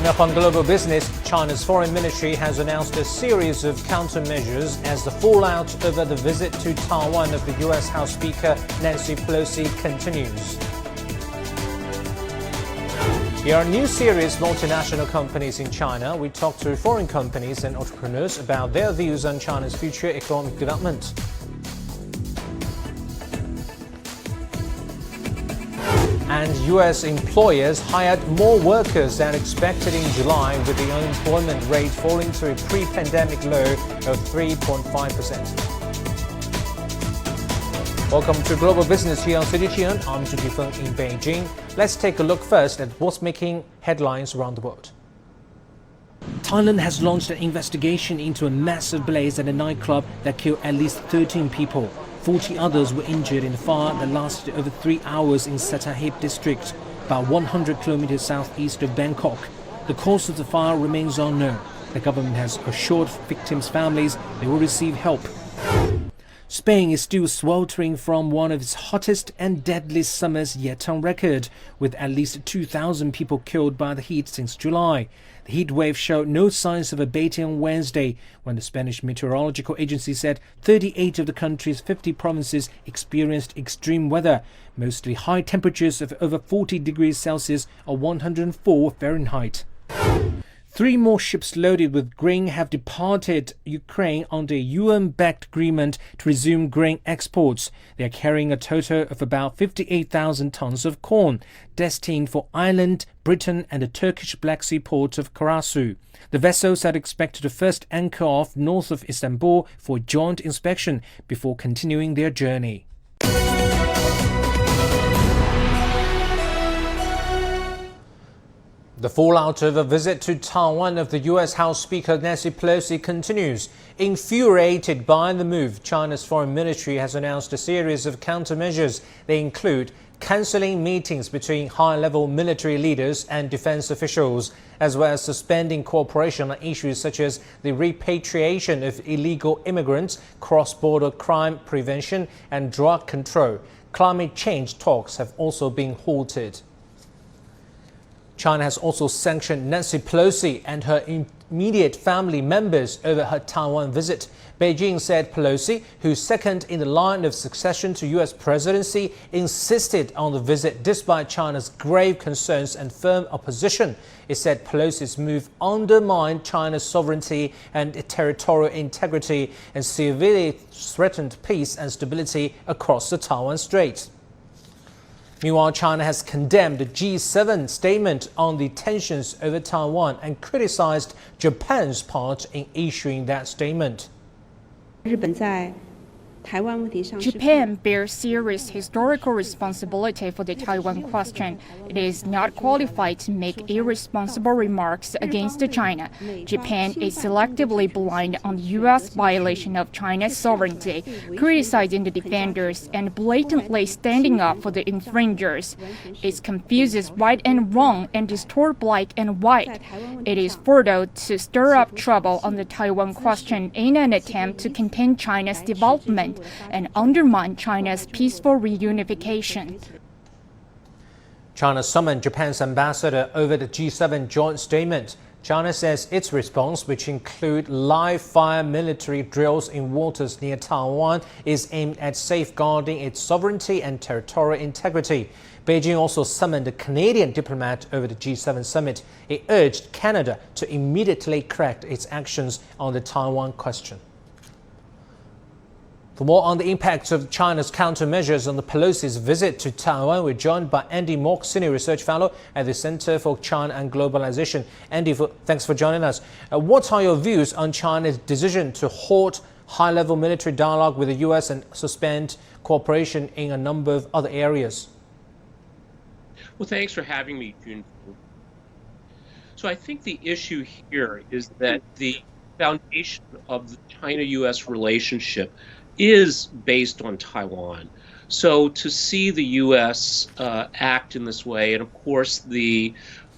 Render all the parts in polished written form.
Coming up on Global Business, China's foreign ministry has announced a series of countermeasures as the fallout over the visit to Taiwan of the U.S. House Speaker Nancy Pelosi continues. Here are a new series multinational companies in China. We talk to foreign companies and entrepreneurs about their views on China's future economic development. And U.S. employers hired more workers than expected in July, with the unemployment rate falling to a pre-pandemic low of 3.5%. Welcome to Global Business here on CGTN. I'm Junfeng in Beijing. Let's take a look first at what's making headlines around the world. Thailand has launched an investigation into a massive blaze at a nightclub that killed at least 13 people. 40 others were injured in a fire that lasted over 3 hours in Sattahip district, about 100 kilometers southeast of Bangkok. The cause of the fire remains unknown. The government has assured victims' families they will receive help. Spain is still sweltering from one of its hottest and deadliest summers yet on record, with at least 2,000 people killed by the heat since July. The heat wave showed no signs of abating on Wednesday, when the Spanish Meteorological Agency said 38 of the country's 50 provinces experienced extreme weather, mostly high temperatures of over 40 degrees Celsius or 104 Fahrenheit. 3 more ships loaded with grain have departed Ukraine under a UN-backed agreement to resume grain exports. They are carrying a total of about 58,000 tons of corn, destined for Ireland, Britain and the Turkish Black Sea port of Karasu. The vessels are expected to first anchor off north of Istanbul for joint inspection before continuing their journey. The fallout of a visit to Taiwan of the U.S. House Speaker Nancy Pelosi continues. Infuriated by the move, China's foreign ministry has announced a series of countermeasures. They include cancelling meetings between high-level military leaders and defense officials, as well as suspending cooperation on issues such as the repatriation of illegal immigrants, cross-border crime prevention and drug control. Climate change talks have also been halted. China has also sanctioned Nancy Pelosi and her immediate family members over her Taiwan visit. Beijing said Pelosi, who's second in the line of succession to U.S. presidency, insisted on the visit despite China's grave concerns and firm opposition. It said Pelosi's move undermined China's sovereignty and territorial integrity and severely threatened peace and stability across the Taiwan Strait. Meanwhile, China has condemned the G7 statement on the tensions over Taiwan and criticized Japan's part in issuing that statement. Japan bears serious historical responsibility for the Taiwan question. It is not qualified to make irresponsible remarks against China. Japan is selectively blind on the U.S. violation of China's sovereignty, criticizing the defenders and blatantly standing up for the infringers. It confuses right and wrong and distorts black and white. It is fertile to stir up trouble on the Taiwan question in an attempt to contain China's development and undermine China's peaceful reunification. China summoned Japan's ambassador over the G7 joint statement. China says its response, which include live-fire military drills in waters near Taiwan, is aimed at safeguarding its sovereignty and territorial integrity. Beijing also summoned a Canadian diplomat over the G7 summit. It urged Canada to immediately correct its actions on the Taiwan question. For more on the impacts of China's countermeasures on the Pelosi's visit to Taiwan, we're joined by Andy Mock, Senior Research Fellow at the Center for China and Globalization. Andy, thanks for joining us. What are your views on China's decision to halt high-level military dialogue with the U.S. and suspend cooperation in a number of other areas? Well, thanks for having me, June. So I think the issue here is that the foundation of the China-U.S. relationship is based on Taiwan. So to see the U.S. act in this way, and of course the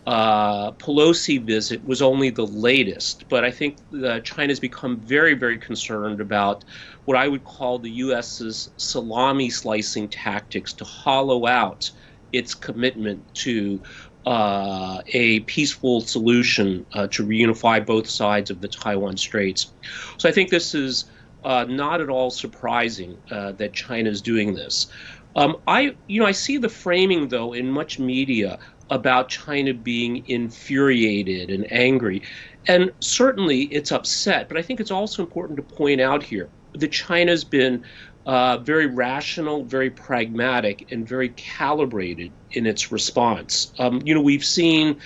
Pelosi visit was only the latest, but I think China's become very, very concerned about what I would call the U.S.'s salami slicing tactics to hollow out its commitment to a peaceful solution to reunify both sides of the Taiwan Straits. So I think this is not at all surprising that China is doing this. I see the framing, though, in much media about China being infuriated and angry. And certainly it's upset, but I think it's also important to point out here that China's been very rational, very pragmatic, and very calibrated in its response. We've seen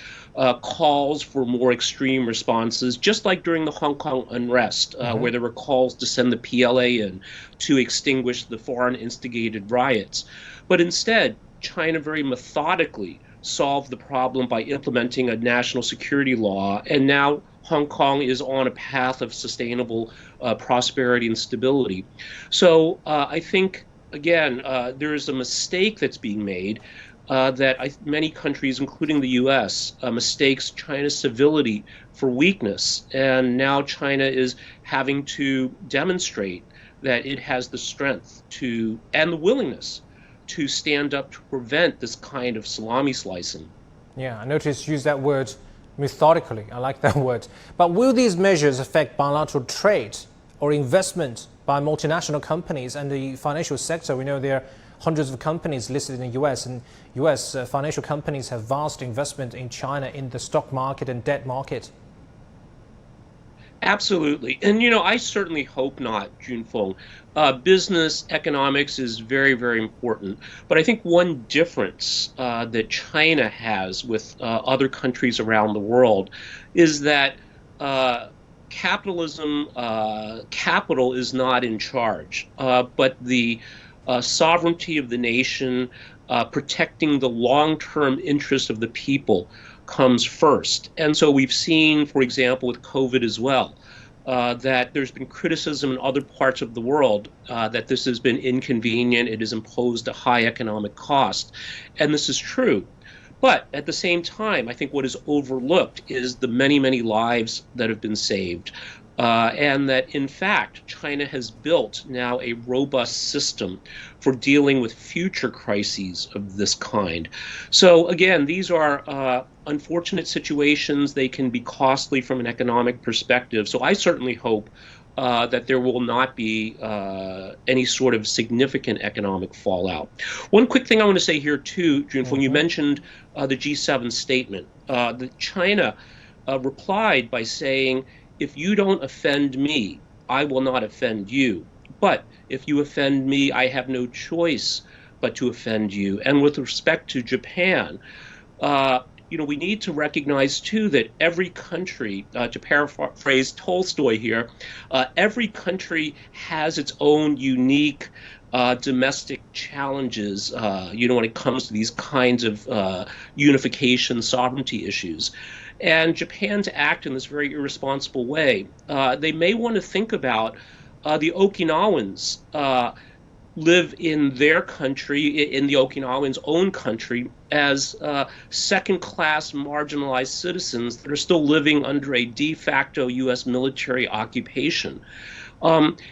calls for more extreme responses, just like during the Hong Kong unrest, where there were calls to send the PLA in to extinguish the foreign instigated riots. But instead, China very methodically solved the problem by implementing a national security law, and now Hong Kong is on a path of sustainable prosperity and stability. So I think, again, there is a mistake that's being made that many countries, including the U.S., mistakes China's civility for weakness. And now China is having to demonstrate that it has the strength to and the willingness to stand up to prevent this kind of salami slicing. Yeah, I noticed you use that word methodically. I like that word. But will these measures affect bilateral trade or investment by multinational companies and the financial sector? We know there are hundreds of companies listed in the US, and US financial companies have vast investment in China in the stock market and debt market. Absolutely. And, I certainly hope not, Junfeng. Business economics is very, very important. But I think one difference that China has with other countries around the world is that capitalism, capital is not in charge, but the sovereignty of the nation, protecting the long-term interests of the people comes first. And so we've seen, for example, with COVID as well, that there's been criticism in other parts of the world that this has been inconvenient, it has imposed a high economic cost. And this is true. But at the same time, I think what is overlooked is the many, many lives that have been saved. And that, in fact, China has built now a robust system for dealing with future crises of this kind. So, again, these are unfortunate situations. They can be costly from an economic perspective. So I certainly hope that there will not be any sort of significant economic fallout. One quick thing I want to say here, too, Junfeng, you mentioned the G7 statement. China replied by saying, if you don't offend me, I will not offend you. But if you offend me, I have no choice but to offend you. And with respect to Japan, we need to recognize, too, that every country, to paraphrase Tolstoy here, every country has its own unique domestic challenges, when it comes to these kinds of unification sovereignty issues. And Japan to act in this very irresponsible way, they may want to think about the Okinawans live in their country, in the Okinawans' own country, as second-class marginalized citizens that are still living under a de facto U.S. military occupation.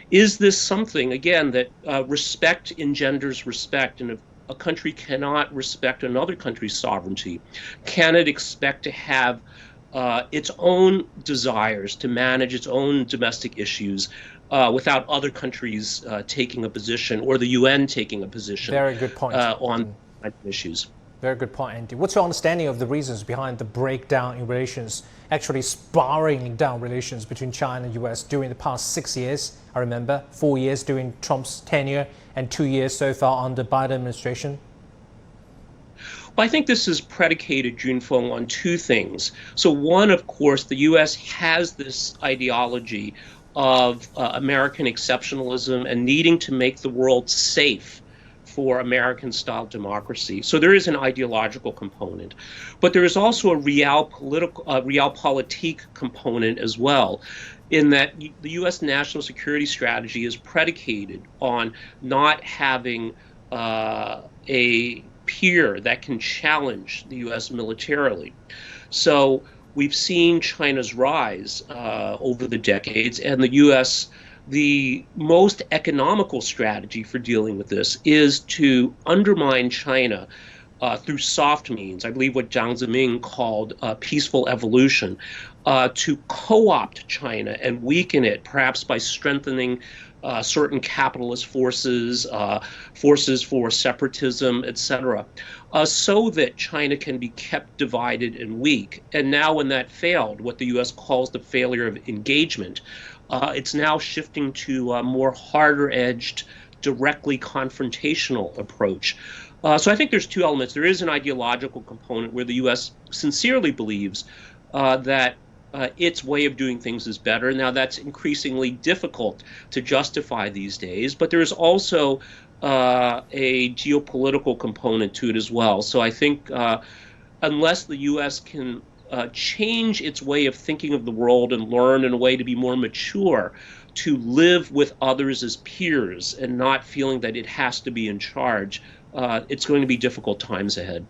Is this something, again, that respect engenders respect? And if a country cannot respect another country's sovereignty, can it expect to have its own desires to manage its own domestic issues without other countries taking a position, or the UN taking a position? Very good point. On issues? Very good point, Andy. What's your understanding of the reasons behind the breakdown in relations, actually spiraling down relations between China and the US during the past 6 years? I remember 4 years during Trump's tenure and 2 years so far under Biden administration. Well, I think this is predicated, Junfeng, on two things. So one, of course, the U.S. has this ideology of American exceptionalism and needing to make the world safe for American-style democracy. So there is an ideological component. But there is also a realpolitik component as well, in that the U.S. national security strategy is predicated on not having a peer that can challenge the U.S. militarily. So we've seen China's rise over the decades, and the U.S., the most economical strategy for dealing with this is to undermine China through soft means, I believe what Jiang Zemin called peaceful evolution, to co-opt China and weaken it, perhaps by strengthening certain capitalist forces, forces for separatism, etc., so that China can be kept divided and weak. And now when that failed, what the U.S. calls the failure of engagement, it's now shifting to a more harder-edged, directly confrontational approach. So I think there's two elements. There is an ideological component where the U.S. sincerely believes that its way of doing things is better. Now, that's increasingly difficult to justify these days, but there is also a geopolitical component to it as well. So I think unless the U.S. can change its way of thinking of the world and learn in a way to be more mature, to live with others as peers and not feeling that it has to be in charge, it's going to be difficult times ahead.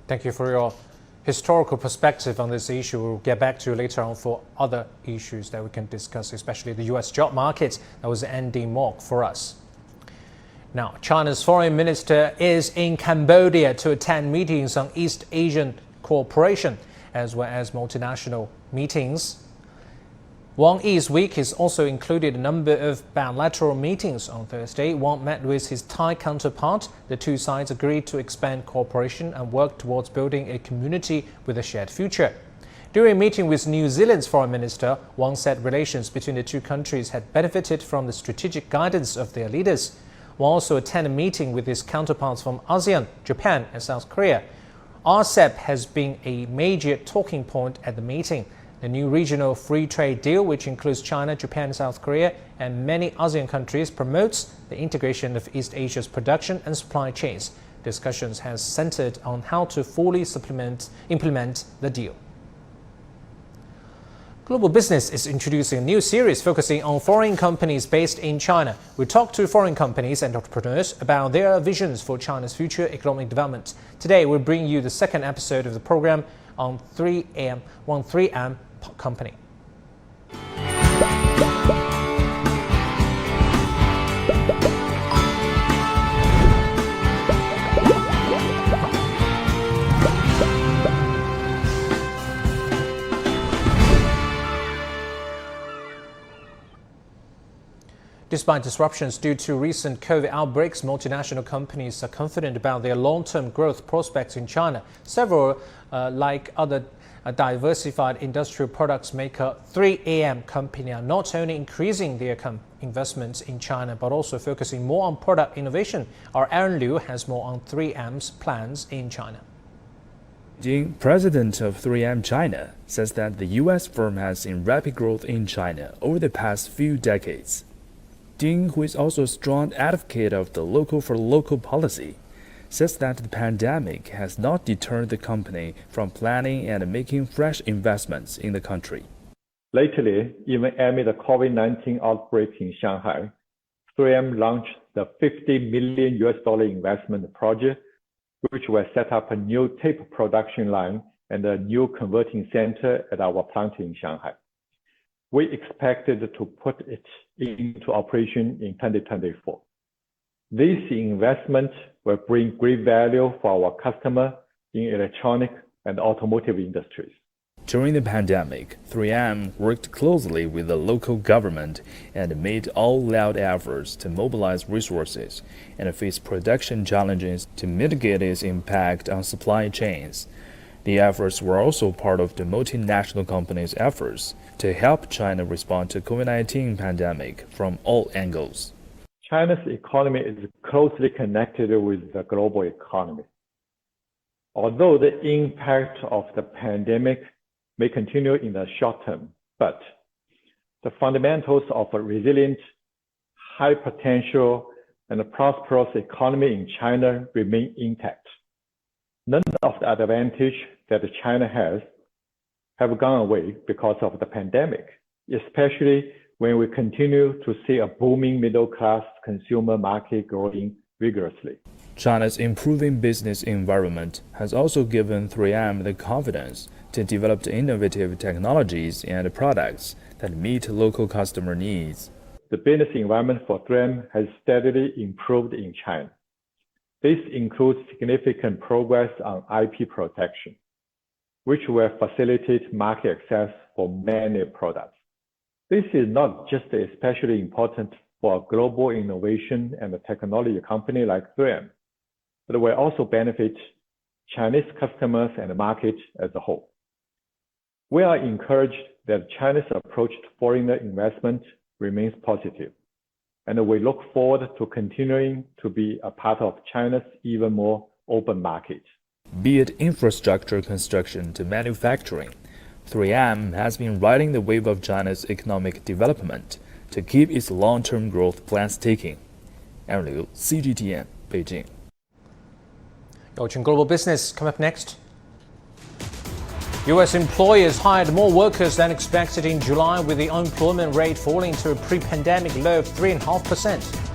Thank you for your historical perspective on this issue. We'll get back to you later on for other issues that we can discuss, especially the U.S. job market. That was Andy Mock for us. Now, China's foreign minister is in Cambodia to attend meetings on East Asian cooperation, as well as multinational meetings. Wang Yi's week has also included a number of bilateral meetings. On Thursday, Wang met with his Thai counterpart. The two sides agreed to expand cooperation and work towards building a community with a shared future. During a meeting with New Zealand's foreign minister, Wang said relations between the two countries had benefited from the strategic guidance of their leaders. Wang also attended a meeting with his counterparts from ASEAN, Japan, and South Korea. RCEP has been a major talking point at the meeting. The new regional free trade deal, which includes China, Japan, South Korea, and many ASEAN countries, promotes the integration of East Asia's production and supply chains. Discussions have centered on how to fully implement the deal. Global Business is introducing a new series focusing on foreign companies based in China. We talk to foreign companies and entrepreneurs about their visions for China's future economic development. Today, we'll bring you the second episode of the program on 3M Company. Despite disruptions due to recent COVID outbreaks, multinational companies are confident about their long-term growth prospects in China. Several, like other diversified industrial products maker 3AM Company, are not only increasing their investments in China, but also focusing more on product innovation. Our Aaron Liu has more on 3M's plans in China. Zheng, president of 3M China, says that the U.S. firm has seen rapid growth in China over the past few decades. Zheng, who is also a strong advocate of the local for local policy, says that the pandemic has not deterred the company from planning and making fresh investments in the country. Lately, even amid the COVID-19 outbreak in Shanghai, 3M launched the $50 million investment project, which will set up a new tape production line and a new converting center at our plant in Shanghai. We expected to put it into operation in 2024. This investment will bring great value for our customer in electronic and automotive industries. During the pandemic, 3M worked closely with the local government and made all-out efforts to mobilize resources and face production challenges to mitigate its impact on supply chains. The efforts were also part of the multinational company's efforts to help China respond to COVID-19 pandemic from all angles. China's economy is closely connected with the global economy. Although the impact of the pandemic may continue in the short term, but the fundamentals of a resilient, high potential, and prosperous economy in China remain intact. None of the advantage that China has have gone away because of the pandemic, especially when we continue to see a booming middle-class consumer market growing vigorously. China's improving business environment has also given 3M the confidence to develop innovative technologies and products that meet local customer needs. The business environment for 3M has steadily improved in China. This includes significant progress on IP protection, which will facilitate market access for many products. This is not just especially important for a global innovation and a technology company like 3M, but will also benefit Chinese customers and the market as a whole. We are encouraged that China's approach to foreign investment remains positive, and we look forward to continuing to be a part of China's even more open market. Be it infrastructure construction to manufacturing, 3M has been riding the wave of China's economic development to keep its long-term growth plans ticking. Aaron Liu, CGTN, Beijing. Watching Global Business, come up next. U.S. employers hired more workers than expected in July, with the unemployment rate falling to a pre-pandemic low of 3.5%.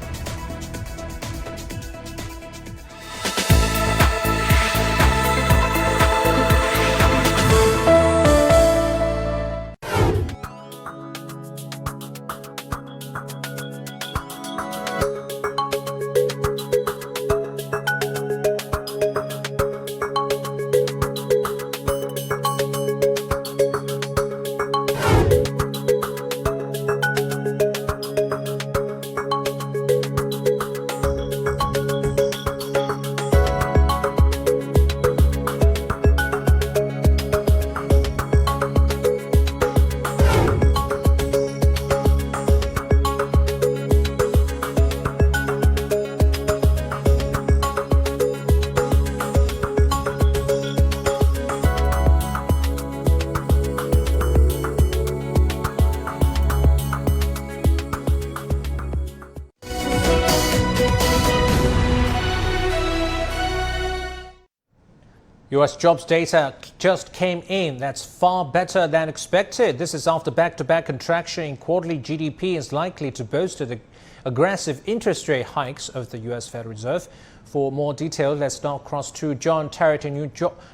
U.S. jobs data just came in. That's far better than expected. This is after back-to-back contraction in quarterly GDP is likely to bolster the aggressive interest rate hikes of the U.S. Federal Reserve. For more detail, let's now cross to John Terrett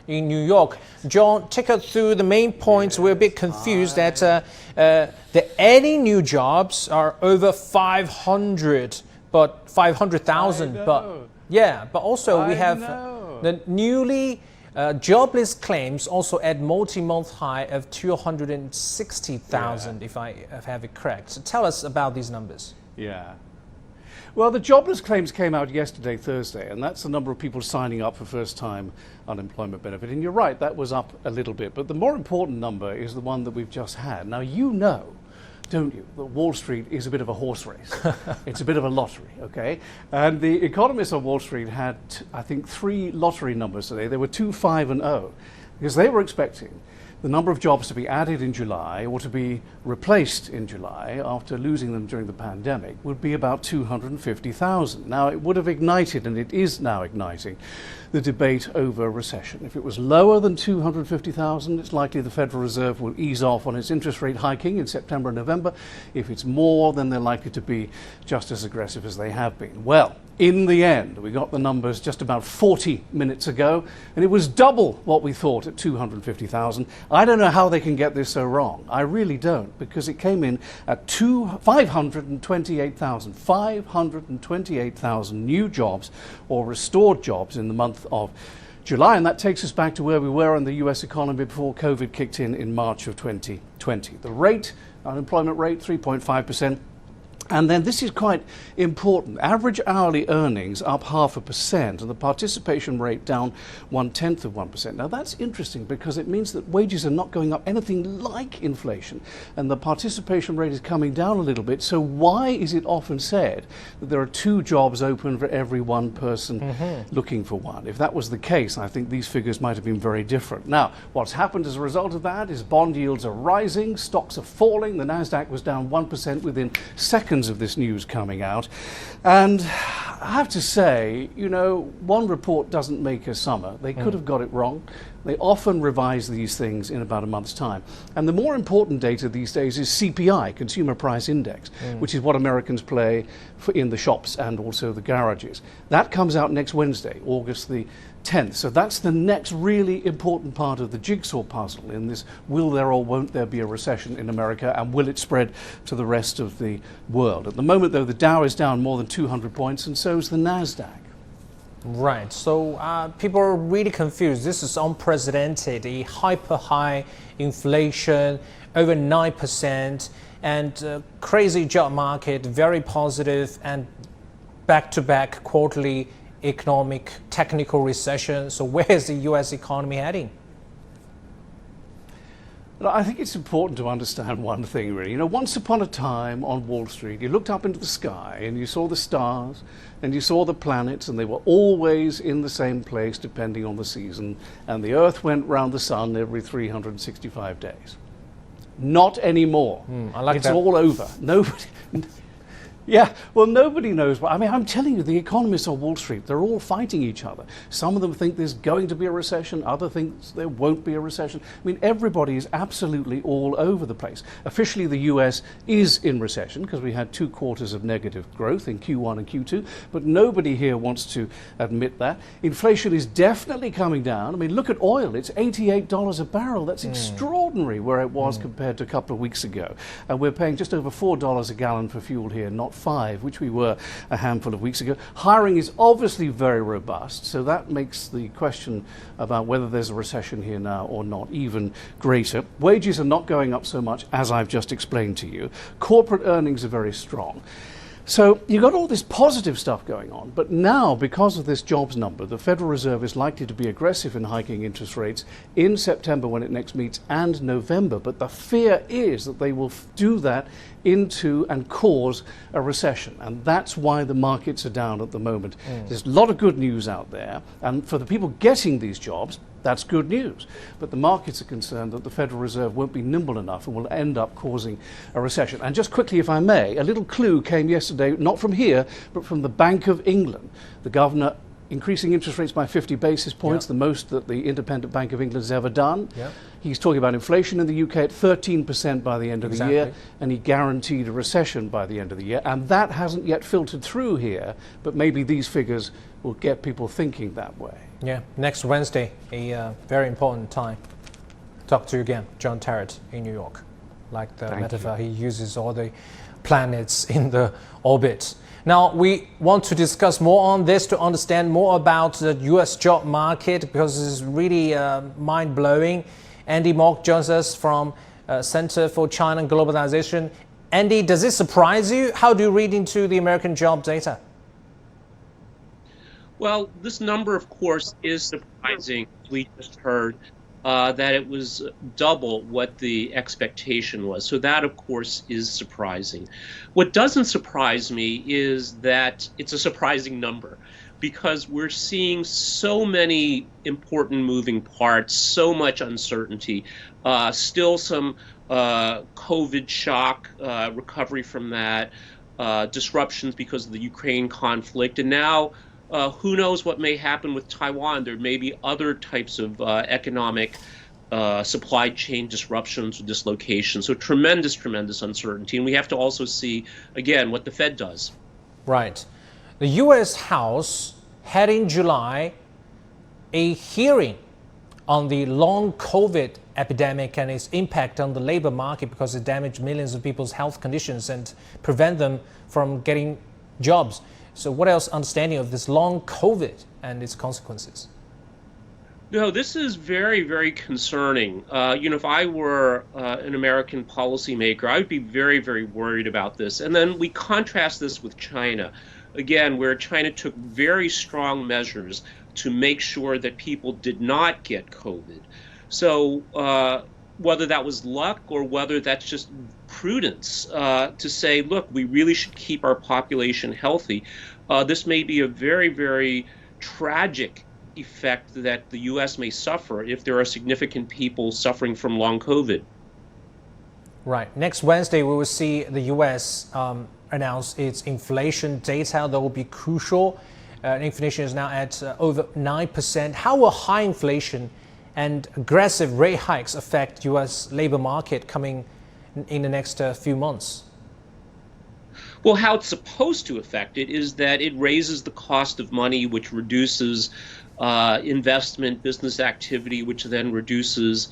in New York. John, take us through the main points. We're a bit confused that the adding new jobs are over 500, but 500,000. But yeah, but also we have the newly jobless claims also at multi-month high of 260,000, if I have it correct. So tell us about these numbers. Yeah. Well, the jobless claims came out yesterday, Thursday, and that's the number of people signing up for first-time unemployment benefit. And you're right, that was up a little bit. But the more important number is the one that we've just had. Now, you know, don't you, that Wall Street is a bit of a horse race. It's a bit of a lottery, okay? And the economists on Wall Street had, I think, 3 lottery numbers today. There were 2, 5, and 0, because they were expecting the number of jobs to be added in July or to be replaced in July after losing them during the pandemic would be about 250,000. Now, it would have ignited, and it is now igniting, the debate over recession. If it was lower than 250,000, it's likely the Federal Reserve will ease off on its interest rate hiking in September and November. If it's more, then they're likely to be just as aggressive as they have been. Well, in the end, we got the numbers just about 40 minutes ago, and it was double what we thought at 250,000. I don't know how they can get this so wrong. I really don't, because it came in at 528,000. 528,000 new jobs or restored jobs in the month of July, and that takes us back to where we were in the US economy before COVID kicked in March of 2020. The rate, unemployment rate, 3.5%. And then this is quite important. Average hourly earnings up 0.5%, and the participation rate down 0.1%. Now that's interesting because it means that wages are not going up anything like inflation, and the participation rate is coming down a little bit. So why is it often said that there are 2 jobs open for every 1 person looking for one? If that was the case, I think these figures might have been very different. Now, what's happened as a result of that is bond yields are rising, stocks are falling. The Nasdaq was down 1% within seconds of this news coming out. And I have to say, you know, one report doesn't make a summer. They could have got it wrong. They often revise these things in about a month's time. And the more important data these days is CPI, Consumer Price Index, which is what Americans play in the shops and also the garages. That comes out next Wednesday, August the 10th. So that's the next really important part of the jigsaw puzzle in this will there or won't there be a recession in America, and will it spread to the rest of the world? At the moment, though, the Dow is down more than 200 points, and so is the Nasdaq. Right. So people are really confused. This is unprecedented. A hyper high inflation, over 9%, and crazy job market, very positive, and back-to-back quarterly economic technical recession. So where is the U.S. economy heading? I think it's important to understand one thing, really. Once upon a time on Wall Street, you looked up into the sky and you saw the stars and you saw the planets, and they were always in the same place depending on the season, and the Earth went round the sun every 365 days. Not anymore. I like it's that. all over. Nobody. Yeah, well, nobody knows. I mean, I'm telling you, the economists on Wall Street, they're all fighting each other. Some of them think there's going to be a recession. Others think there won't be a recession. I mean, everybody is absolutely all over the place. Officially, the US is in recession because we had 2 quarters of negative growth in Q1 and Q2, but nobody here wants to admit that. Inflation is definitely coming down. I mean, look at oil. It's $88 a barrel. That's extraordinary where it was compared to a couple of weeks ago. And we're paying just over $4 a gallon for fuel here, not 5, which we were a handful of weeks ago. Hiring is obviously very robust, so that makes the question about whether there's a recession here now or not even greater. Wages are not going up so much, as I've just explained to you. Corporate earnings are very strong. So you've got all this positive stuff going on, but now, because of this jobs number, the Federal Reserve is likely to be aggressive in hiking interest rates in September when it next meets and November. But the fear is that they will do that into and cause a recession. And that's why the markets are down at the moment. There's a lot of good news out there. And for the people getting these jobs, that's good news. But the markets are concerned that the Federal Reserve won't be nimble enough and will end up causing a recession. And just quickly, if I may, a little clue came yesterday, not from here, but from the Bank of England. The governor increasing interest rates by 50 basis points, the most that the Independent Bank of England has ever done. He's talking about inflation in the UK at 13% by the end of the year, and he guaranteed a recession by the end of the year. And that hasn't yet filtered through here, but maybe these figures will get people thinking that way. Yeah, next Wednesday, a very important time. Talk to you again, John Tarrant in New York. Like the metaphor, he uses all the planets in the orbit. Now, we want to discuss more on this to understand more about the US job market, because it's really mind-blowing. Andy Mock joins us from Center for China and Globalization. Andy, does it surprise you? How do you read into the American job data? Well, this number, of course, is surprising. We just heard that it was double what the expectation was. So that, of course, is surprising. What doesn't surprise me is that it's a surprising number, because we're seeing so many important moving parts, so much uncertainty, still some COVID shock, recovery from that, disruptions because of the Ukraine conflict, and now who knows what may happen with Taiwan. There may be other types of economic supply chain disruptions or dislocations. So tremendous, tremendous uncertainty. And we have to also see, again, what the Fed does. Right. The U.S. House had in July a hearing on the long COVID epidemic and its impact on the labor market, because it damaged millions of people's health conditions and prevent them from getting jobs. So what else understanding of this long COVID and its consequences? No, this is very, very concerning. If I were an American policymaker, I would be very, very worried about this. And then we contrast this with China, again, where China took very strong measures to make sure that people did not get COVID. So whether that was luck or whether that's just prudence to say, look, we really should keep our population healthy. This may be a very, very tragic effect that the U.S. may suffer if there are significant people suffering from long COVID. Right. Next Wednesday, we will see the U.S. Announce its inflation data that will be crucial. Inflation is now at over 9%. How will high inflation and aggressive rate hikes affect U.S. labor market coming in the next few months? Well, how it's supposed to affect it is that it raises the cost of money, which reduces investment, business activity, which then reduces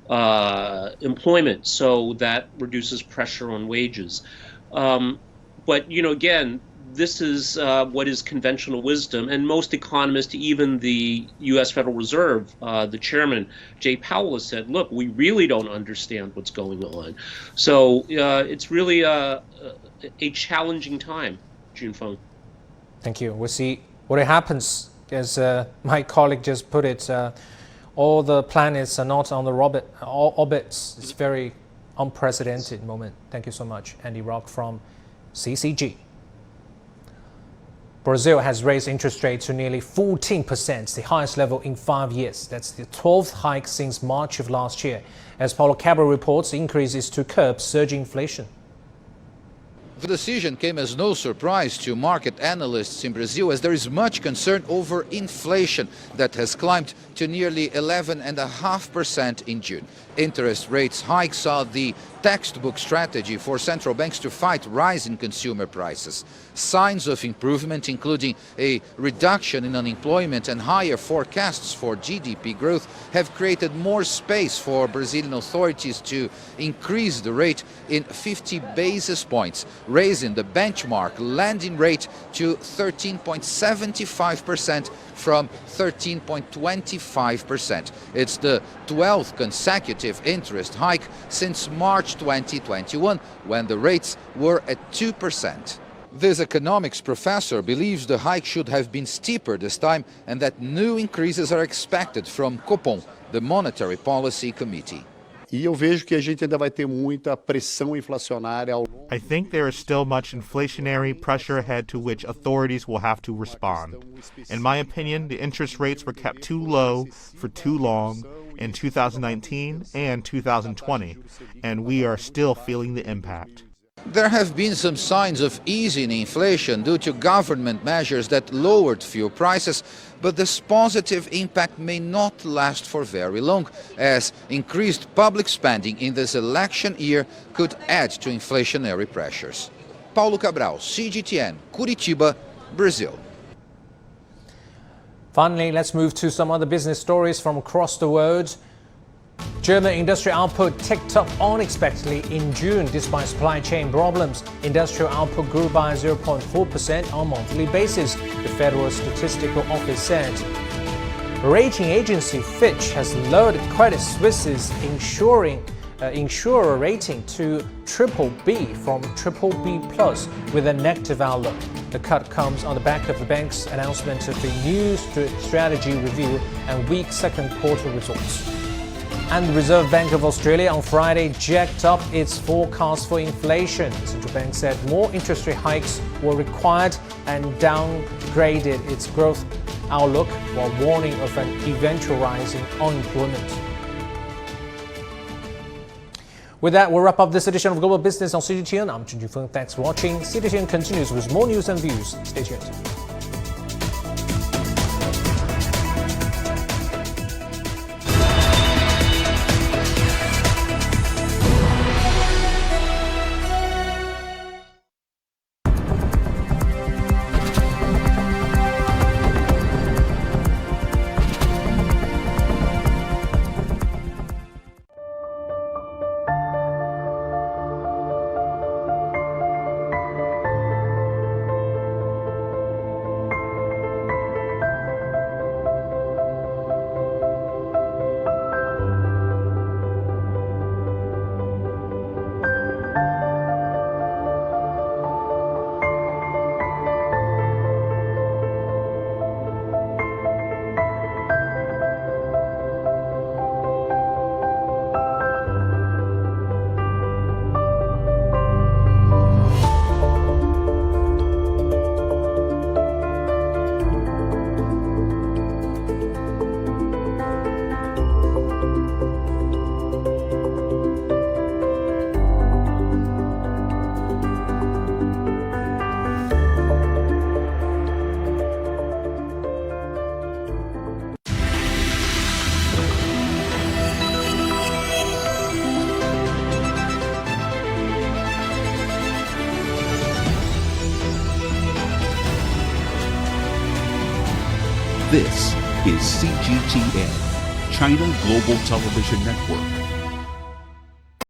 employment. So that reduces pressure on wages. But, again, this is what is conventional wisdom, and most economists, even the U.S. Federal Reserve, the chairman, Jay Powell, has said, look, we really don't understand what's going on. So it's really a challenging time, Junfeng. Thank you. We'll see what happens. As my colleague just put it, all the planets are not on the orbits. It's very unprecedented moment. Thank you so much, Andy Rock from CCG. Brazil has raised interest rates to nearly 14%, the highest level in 5 years. That's the 12th hike since March of last year. As Paulo Cabral reports, the increase is to curb surging inflation. The decision came as no surprise to market analysts in Brazil, as there is much concern over inflation that has climbed to nearly 11.5% in June. Interest rates hikes are the textbook strategy for central banks to fight rising consumer prices. Signs of improvement, including a reduction in unemployment and higher forecasts for GDP growth, have created more space for Brazilian authorities to increase the rate in 50 basis points, raising the benchmark lending rate to 13.75% from 13.25%. It's the 12th consecutive interest hike since March 2021, when the rates were at 2%. This economics professor believes the hike should have been steeper this time and that new increases are expected from Copom, the Monetary Policy Committee. Eu vejo que a gente ainda vai ter muita pressão inflacionária ao longo. I think there is still much inflationary pressure ahead to which authorities will have to respond. In my opinion, the interest rates were kept too low for too long in 2019 and 2020, and we are still feeling the impact. There have been some signs of easing inflation due to government measures that lowered fuel prices, but this positive impact may not last for very long, as increased public spending in this election year could add to inflationary pressures. Paulo Cabral, CGTN, Curitiba, Brazil. Finally, let's move to some other business stories from across the world. German industrial output ticked up unexpectedly in June despite supply chain problems. Industrial output grew by 0.4% on a monthly basis, the Federal Statistical Office said. Rating agency Fitch has lowered Credit Suisse's insurer rating to BBB from BBB+ with a negative outlook. The cut comes on the back of the bank's announcement of the new strategy review and weak second quarter results. And the Reserve Bank of Australia on Friday jacked up its forecast for inflation. The central bank said more interest rate hikes were required and downgraded its growth outlook while warning of an eventual rise in unemployment. With that, we'll wrap up this edition of Global Business on CGTN. I'm Junfeng. Thanks for watching. CGTN continues with more news and views. Stay tuned. This is CGTN, China Global Television Network.